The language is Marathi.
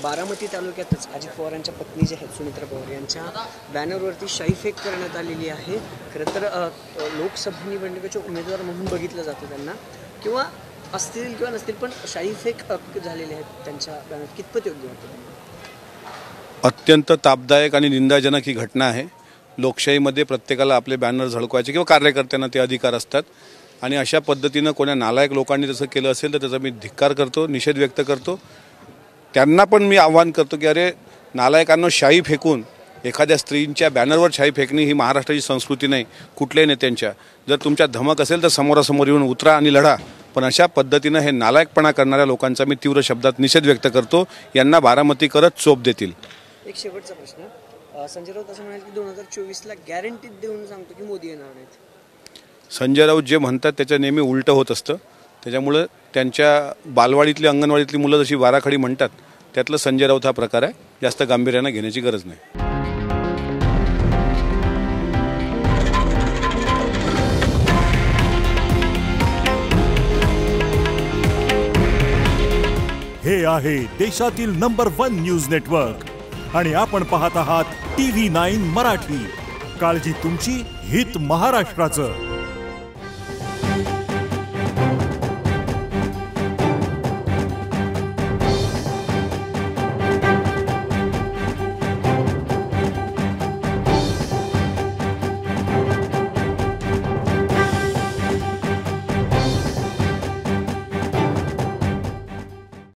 बारामती तालुक्यातच अजित पवारांच्या पत्नी जे आहेत सुमित्रा पवार यांच्या बॅनरवरती शाईफेक करण्यात आलेली आहे। खरं तर लोकसभा निवडणुकीचे उमेदवार म्हणून बघितलं जातं त्यांना, किंवा असतील किंवा नसतील, पण शाईफेक झालेले आहेत त्यांच्या बॅनर, कितपत योग्य वाटतं? अत्यंत तापदायक आणि निंदाजनक ही घटना आहे। लोकशाहीमध्ये प्रत्येकाला आपले बॅनर झळकवायचे किंवा कार्यकर्त्यांना ते अधिकार असतात, आणि अशा पद्धतीनं कोणा नालायक लोकांनी तसं केलं असेल तर त्याचा मी धिक्कार करतो, निषेध व्यक्त करतो। त्यांना पण मी आव्हान करतो की अरे नालायकांना शाई फेकून एखाद्या स्त्रींच्या बॅनरवर शाई फेकणे ही महाराष्ट्राची संस्कृती नाही कुठल्याही नेत्यांच्या। जर तुमच्या धमक असेल तर समोरासमोर येऊन उतरा आणि लढा, पण अशा पद्धतीनं हे नालायकपणा करणाऱ्या लोकांचा मी तीव्र शब्दात निषेध व्यक्त करतो। यांना बारामती करत चोप देतील। एक शेवटचा प्रश्न, संजय राऊत असं म्हणाले की 2024ला गॅरंटी देऊन सांगतो की मोदी येणार नाहीत। संजय राऊत जे म्हणतात त्याचं नेहमी उलटं होत असतं, त्याच्यामुळे त्यांच्या बालवाडीतली अंगणवाडीतली मुलं जशी वाराखडी म्हणतात त्यातलं संजय राऊत हा प्रकार आहे, जास्त गांभीर्याने घेण्याची गरज नाही। हे आहे देशातील नंबर 1 न्यूज नेटवर्क आणि आपण पाहत आहात TV9 मराठी। काळजी तुमची, हित महाराष्ट्राचं।